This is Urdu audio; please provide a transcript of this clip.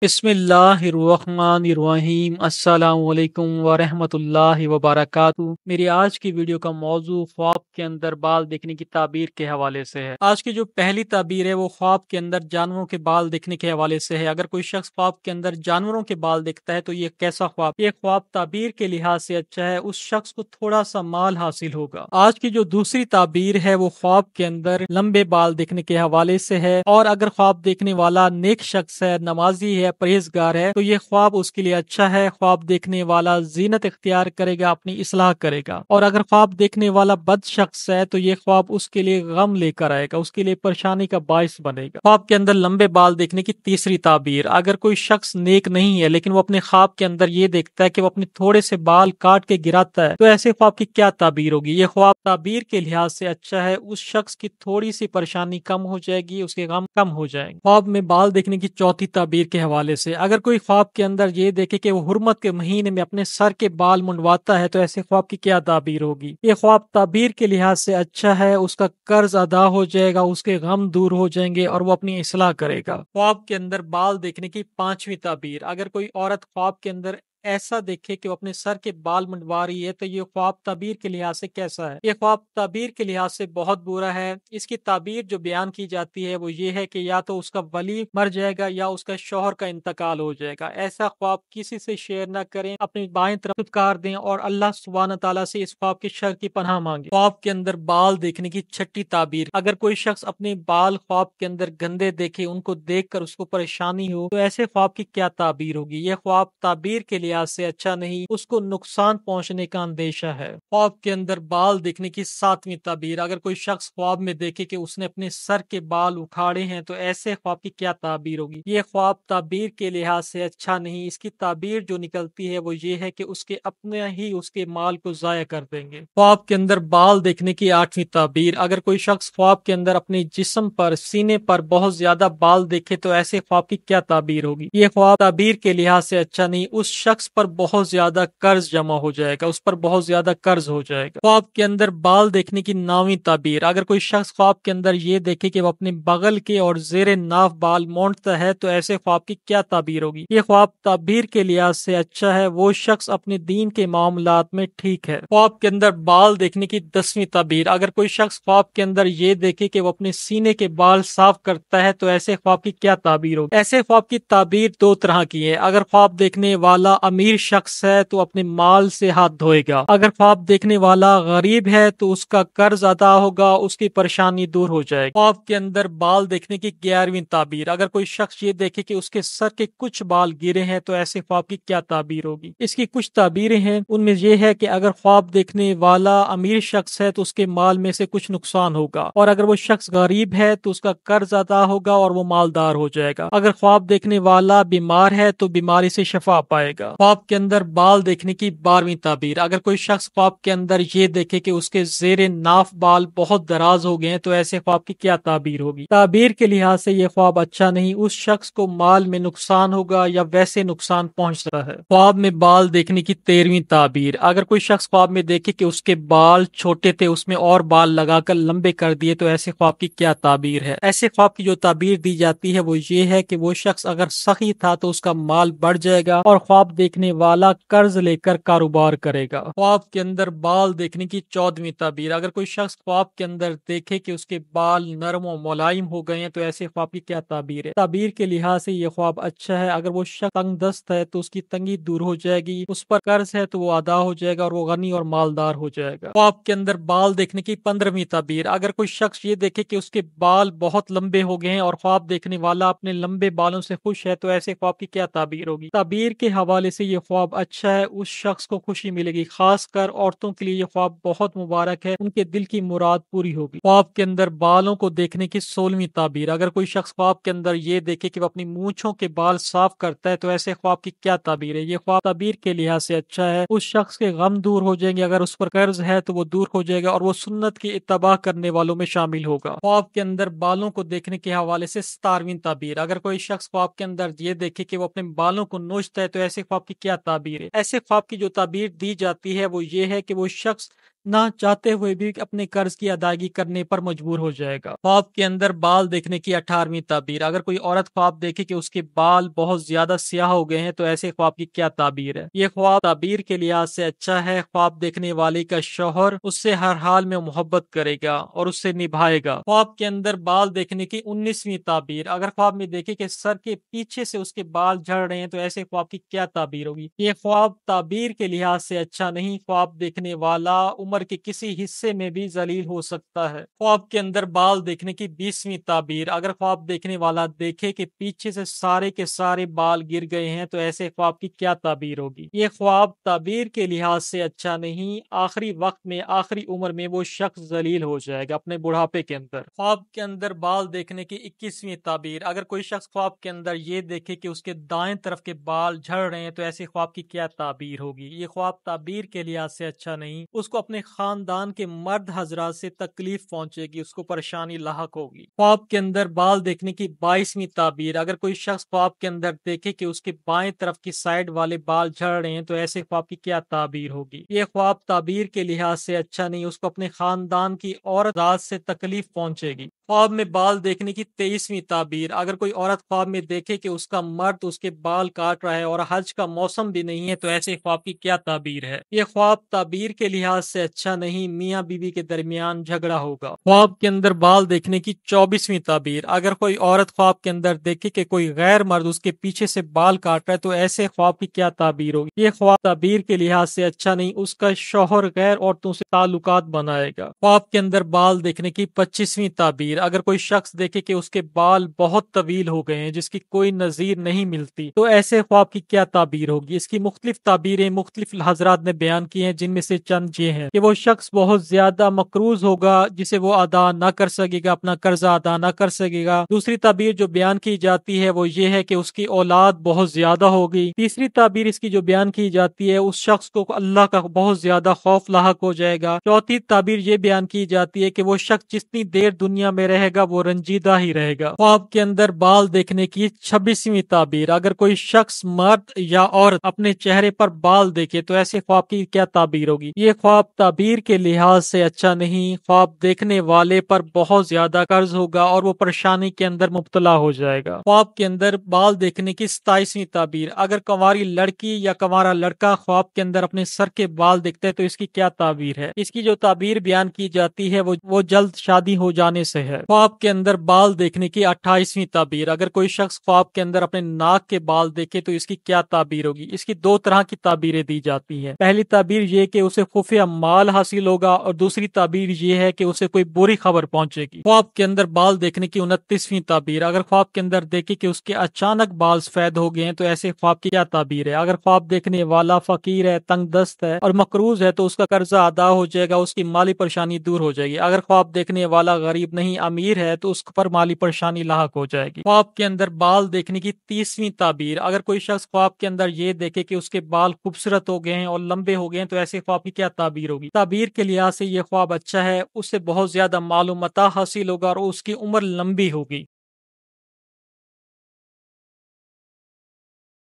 بسم اللہ الرحمن الرحیم۔ السلام علیکم ورحمۃ اللہ وبرکاتہ۔ میری آج کی ویڈیو کا موضوع خواب کے اندر بال دیکھنے کی تعبیر کے حوالے سے ہے۔ آج کی جو پہلی تعبیر ہے وہ خواب کے اندر جانوروں کے بال دیکھنے کے حوالے سے ہے۔ اگر کوئی شخص خواب کے اندر جانوروں کے بال دیکھتا ہے تو یہ کیسا خواب؟ یہ خواب تعبیر کے لحاظ سے اچھا ہے، اس شخص کو تھوڑا سا مال حاصل ہوگا۔ آج کی جو دوسری تعبیر ہے وہ خواب کے اندر لمبے بال دیکھنے کے حوالے سے ہے، اور اگر خواب دیکھنے والا نیک شخص ہے، نمازی ہے، پرہیزگار ہے تو یہ خواب اس کے لیے اچھا ہے۔ خواب دیکھنے والا زینت اختیار کرے گا، اپنی اصلاح کرے گا، اور اگر خواب دیکھنے والا بد شخص ہے تو یہ خواب اس کے لیے غم لے کر آئے گا، اس کے لیے پریشانی کا باعث بنے گا۔ خواب کے اندر لمبے بال دیکھنے کی تیسری تعبیر، اگر کوئی شخص نیک نہیں ہے لیکن وہ اپنے خواب کے اندر یہ دیکھتا ہے کہ وہ اپنے تھوڑے سے بال کاٹ کے گراتا ہے تو ایسے خواب کی کیا تعبیر ہوگی؟ یہ خواب تعبیر کے لحاظ سے اچھا ہے، اس شخص کی تھوڑی سی پریشانی کم ہو جائے گی، اس کے غم کم ہو جائیں گے۔ خواب میں بال دیکھنے کی چوتھی تعبیر کے حوالے سے، اگر کوئی خواب کے اندر یہ دیکھے کہ وہ حرمت کے مہینے میں اپنے سر کے بال منڈواتا ہے تو ایسے خواب کی کیا تعبیر ہوگی؟ یہ خواب تعبیر کے لحاظ سے اچھا ہے، اس کا قرض ادا ہو جائے گا، اس کے غم دور ہو جائیں گے اور وہ اپنی اصلاح کرے گا۔ خواب کے اندر بال دیکھنے کی پانچویں تعبیر، اگر کوئی عورت خواب کے اندر ایسا دیکھے کہ وہ اپنے سر کے بال منڈوا رہی ہے تو یہ خواب تعبیر کے لحاظ سے کیسا ہے؟ یہ خواب تعبیر کے لحاظ سے بہت برا ہے۔ اس کی تعبیر جو بیان کی جاتی ہے وہ یہ ہے کہ یا تو اس کا ولی مر جائے گا یا اس کا شوہر کا انتقال ہو جائے گا۔ ایسا خواب کسی سے شیئر نہ کریں، اپنی بائیں طرف پھٹکار دیں اور اللہ سبحانہ تعالیٰ سے اس خواب کی شر کی پناہ مانگیں۔ خواب کے اندر بال دیکھنے کی چھٹی تعبیر، اگر کوئی شخص اپنے بال خواب کے اندر گندے دیکھے، ان کو دیکھ کر اس کو پریشانی ہو تو ایسے خواب کی کیا تعبیر ہوگی؟ یہ خواب تعبیر کے لحاظ سے اچھا نہیں، اس کو نقصان پہنچنے کا اندیشہ ہے۔ خواب کے اندر بال دیکھنے کی ساتویں تعبیر، اگر کوئی شخص خواب میں دیکھے کہ اس نے اپنے سر کے بال اکھاڑے ہیں تو ایسے خواب کی کیا تعبیر ہوگی؟ یہ خواب تعبیر کے لحاظ سے اچھا نہیں، اس کی تعبیر جو نکلتی ہے وہ یہ ہے کہ اس کے اپنے ہی اس کے مال کو ضائع کر دیں گے۔ خواب کے اندر بال دیکھنے کی آٹھویں تعبیر، اگر کوئی شخص خواب کے اندر اپنے جسم پر، سینے پر بہت زیادہ بال دیکھے تو ایسے خواب کی کیا تعبیر ہوگی؟ یہ خواب تعبیر کے لحاظ سے اچھا نہیں، اس شخص پر بہت زیادہ قرض جمع ہو جائے گا، اس پر بہت زیادہ قرض ہو جائے گا۔ خواب کے اندر بال دیکھنے کی نویں تعبیر، اگر کوئی شخص خواب کے اندر یہ دیکھے کہ وہ اپنے بغل کے اور زیر ناف بال مونڈتا ہے تو ایسے خواب کی کیا تعبیر ہوگی؟ یہ خواب تعبیر کے لحاظ سے اچھا ہے، وہ شخص اپنے دین کے معاملات میں ٹھیک ہے۔ خواب کے اندر بال دیکھنے کی 10ویں تعبیر، اگر کوئی شخص خواب کے اندر یہ دیکھے کہ وہ اپنے سینے کے بال صاف کرتا ہے تو ایسے خواب کی کیا تعبیر ہوگی؟ ایسے خواب کی تعبیر دو طرح کی ہے، اگر خواب دیکھنے والا امیر شخص ہے تو اپنے مال سے ہاتھ دھوئے گا، اگر خواب دیکھنے والا غریب ہے تو اس کا قرض ادا ہوگا، اس کی پریشانی دور ہو جائے گی۔ خواب کے اندر بال دیکھنے کی 11ویں تعبیر، اگر کوئی شخص یہ دیکھے کہ اس کے سر کے کچھ بال گرے ہیں تو ایسے خواب کی کیا تعبیر ہوگی؟ اس کی کچھ تعبیریں ہیں، ان میں یہ ہے کہ اگر خواب دیکھنے والا امیر شخص ہے تو اس کے مال میں سے کچھ نقصان ہوگا، اور اگر وہ شخص غریب ہے تو اس کا قرض ادا ہوگا اور وہ مالدار ہو جائے گا، اگر خواب دیکھنے والا بیمار ہے تو بیماری سے شفا پائے گا۔ خواب کے اندر بال دیکھنے کی 12ویں تعبیر، اگر کوئی شخص خواب کے اندر یہ دیکھے کہ اس کے زیر ناف بال بہت دراز ہو گئے ہیں تو ایسے خواب کی کیا تعبیر ہوگی؟ تعبیر کے لحاظ سے یہ خواب اچھا نہیں، اس شخص کو مال میں نقصان ہوگا یا ویسے نقصان پہنچ رہا ہے۔ خواب میں بال دیکھنے کی 13ویں تعبیر، اگر کوئی شخص خواب میں دیکھے کہ اس کے بال چھوٹے تھے، اس میں اور بال لگا کر لمبے کر دیے تو ایسے خواب کی کیا تعبیر ہے؟ ایسے خواب کی جو تعبیر دی جاتی ہے وہ یہ ہے کہ وہ شخص اگر سخی تھا تو اس کا مال بڑھ جائے گا اور خواب دیکھنے والا قرض لے کر کاروبار کرے گا۔ خواب کے اندر بال دیکھنے کی 14ویں تعبیر، اگر کوئی شخص خواب کے اندر دیکھے کہ اس کے بال نرم و ملائم ہو گئے ہیں تو ایسے خواب کی کیا تعبیر ہے؟ تعبیر کے لحاظ سے یہ خواب اچھا ہے، اگر وہ شخص تنگ دست ہے تو اس کی تنگی دور ہو جائے گی، اس پر قرض ہے تو وہ ادا ہو جائے گا اور وہ غنی اور مالدار ہو جائے گا۔ خواب کے اندر بال دیکھنے کی 15ویں تعبیر، اگر کوئی شخص یہ دیکھے کہ اس کے بال بہت لمبے ہو گئے ہیں اور خواب دیکھنے والا اپنے لمبے بالوں سے خوش ہے تو ایسے خواب کی کیا تعبیر ہوگی؟ تعبیر کے حوالے سے یہ خواب اچھا ہے، اس شخص کو خوشی ملے گی، خاص کر عورتوں کے لیے یہ خواب بہت مبارک ہے، ان کے دل کی مراد پوری ہوگی۔ خواب کے اندر بالوں کو دیکھنے کی 16ویں تعبیر، اگر کوئی شخص خواب کے اندر یہ دیکھے کہ وہ اپنی مونچھوں کے بال صاف کرتا ہے تو ایسے خواب کی کیا تعبیر ہے؟ یہ خواب تعبیر کے لحاظ سے اچھا ہے، اس شخص کے غم دور ہو جائیں گے، اگر اس پر قرض ہے تو وہ دور ہو جائے گا اور وہ سنت کی اتباع کرنے والوں میں شامل ہوگا۔ خواب کے اندر بالوں کو دیکھنے کے حوالے سے 17ویں تعبیر، اگر کوئی شخص خواب کے اندر یہ دیکھے کہ وہ اپنے بالوں کو نوچتا ہے تو ایسے خواب کی کیا تعبیر ہے؟ ایسے خواب کی جو تعبیر دی جاتی ہے وہ یہ ہے کہ وہ شخص نہ چاہتے ہوئے بھی اپنے قرض کی ادائیگی کرنے پر مجبور ہو جائے گا۔ خواب کے اندر بال دیکھنے کی 18ویں تعبیر۔ اگر کوئی عورت خواب دیکھے کہ اس کے بال بہت زیادہ سیاہ ہو گئے ہیں تو ایسے خواب کی کیا تعبیر ہے؟ یہ خواب تعبیر کے لحاظ سے اچھا ہے۔ خواب دیکھنے والے کا شوہر اس سے ہر حال میں محبت کرے گا اور اس سے نبھائے گا۔ خواب کے اندر بال دیکھنے کی 19ویں تعبیر۔ اگر خواب میں دیکھے کہ سر کے پیچھے سے اس کے بال جھڑ رہے ہیں تو ایسے خواب کی کیا تعبیر ہوگی؟ یہ خواب تعبیر کے لحاظ سے اچھا نہیں۔ خواب دیکھنے والا عمر کے کسی حصے میں بھی ذلیل ہو سکتا ہے۔ خواب کے اندر بال دیکھنے کی 20ویں تعبیر۔ اگر خواب دیکھنے والا دیکھے کہ پیچھے سے سارے کے سارے بال گر گئے ہیں تو ایسے خواب کی کیا تعبیر ہوگی؟ یہ خواب تعبیر کے لحاظ سے اچھا نہیں۔ آخری وقت میں، آخری عمر میں وہ شخص ذلیل ہو جائے گا اپنے بڑھاپے کے اندر۔ خواب کے اندر بال دیکھنے کی 21ویں تعبیر۔ اگر کوئی شخص خواب کے اندر یہ دیکھے کہ اس کے دائیں طرف کے بال جھڑ رہے ہیں تو ایسے خواب کی کیا تعبیر ہوگی؟ یہ خواب تعبیر کے لحاظ سے اچھا نہیں۔ اس کو اپنے خاندان کے مرد حضرات سے تکلیف پہنچے گی، اس کو پریشانی لاحق ہوگی۔ خواب کے اندر بال دیکھنے کی 22ویں تعبیر۔ اگر کوئی شخص خواب کے اندر دیکھے کہ اس کے بائیں طرف کی سائڈ والے بال جھڑ رہے ہیں تو ایسے خواب کی کیا تعبیر ہوگی؟ یہ خواب تعبیر کے لحاظ سے اچھا نہیں۔ اس کو اپنے خاندان کی عورت ذات سے تکلیف پہنچے گی۔ خواب میں بال دیکھنے کی 23ویں تعبیر۔ اگر کوئی عورت خواب میں دیکھے کہ اس کا مرد اس کے بال کاٹ رہا ہے اور حج کا موسم بھی نہیں ہے تو ایسے خواب کی کیا تعبیر ہے؟ یہ خواب تعبیر کے لحاظ سے اچھا نہیں۔ میاں بیوی کے درمیان جھگڑا ہوگا۔ خواب کے اندر بال دیکھنے کی 24ویں تعبیر۔ اگر کوئی عورت خواب کے اندر دیکھے کہ کوئی غیر مرد اس کے پیچھے سے بال کاٹ رہا ہے تو ایسے خواب کی کیا تعبیر ہوگی؟ یہ خواب تعبیر کے لحاظ سے اچھا نہیں۔ اس کا شوہر غیر عورتوں سے تعلقات بنائے گا۔ خواب کے اندر بال دیکھنے کی 25ویں تعبیر۔ اگر کوئی شخص دیکھے کہ اس کے بال بہت طویل ہو گئے ہیں جس کی کوئی نظیر نہیں ملتی تو ایسے خواب کی کیا تعبیر ہوگی؟ اس کی مختلف تعبیریں مختلف حضرات نے بیان کی ہیں، جن میں سے چند یہ ہیں کہ وہ شخص بہت زیادہ مقروض ہوگا جسے وہ ادا نہ کر سکے گا، اپنا قرضہ ادا نہ کر سکے گا۔ دوسری تعبیر جو بیان کی جاتی ہے وہ یہ ہے کہ اس کی اولاد بہت زیادہ ہوگی۔ تیسری تعبیر اس کی جو بیان کی جاتی ہے اس شخص کو اللہ کا بہت زیادہ خوف لاحق ہو جائے گا۔ چوتھی تعبیر یہ بیان کی جاتی ہے کہ وہ شخص جتنی دیر دنیا میں رہے گا وہ رنجیدہ ہی رہے گا۔ خواب کے اندر بال دیکھنے کی 26ویں تعبیر۔ اگر کوئی شخص مرد یا عورت اپنے چہرے پر بال دیکھے تو ایسے خواب کی کیا تعبیر ہوگی؟ یہ خواب تعبیر کے لحاظ سے اچھا نہیں۔ خواب دیکھنے والے پر بہت زیادہ قرض ہوگا اور وہ پریشانی کے اندر مبتلا ہو جائے گا۔ خواب کے اندر بال دیکھنے کی 27ویں تعبیر۔ اگر کنواری لڑکی یا کنوارا لڑکا خواب کے اندر اپنے سر کے بال دیکھتے ہے تو اس کی کیا تعبیر ہے؟ اس کی جو تعبیر بیان کی جاتی ہے وہ جلد شادی ہو جانے سے ہے۔ خواب کے اندر بال دیکھنے کی 28ویں تعبیر۔ اگر کوئی شخص خواب کے اندر اپنے ناک کے بال دیکھے تو اس کی کیا تعبیر ہوگی؟ اس کی دو طرح کی تعبیریں دی جاتی ہیں۔ پہلی تعبیر یہ کہ اسے خفیہ مال حاصل ہوگا اور دوسری تعبیر یہ ہے کہ اسے کوئی بری خبر پہنچے گی۔ خواب کے اندر بال دیکھنے کی 29ویں تعبیر۔ اگر خواب کے اندر دیکھے کہ اس کے اچانک بال سفید ہو گئے ہیں تو ایسے خواب کی کیا تعبیر ہے؟ اگر خواب دیکھنے والا فقیر ہے، تنگ دست ہے اور مقروض ہے تو اس کا قرضہ ادا ہو جائے گا، اس کی مالی پریشانی دور ہو جائے گی۔ اگر خواب دیکھنے والا غریب نہیں، امیر ہے تو اس پر مالی پریشانی لاحق ہو جائے گی۔ خواب کے اندر بال دیکھنے کی 30ویں تعبیر۔ اگر کوئی شخص خواب کے اندر یہ دیکھے کہ اس کے بال خوبصورت ہو گئے ہیں اور لمبے ہو گئے ہیں تو ایسے خواب کی کیا تعبیر ہوگی؟ تعبیر کے لحاظ سے یہ خواب اچھا ہے، اس سے بہت زیادہ معلومات حاصل ہوگا اور اس کی عمر لمبی ہوگی۔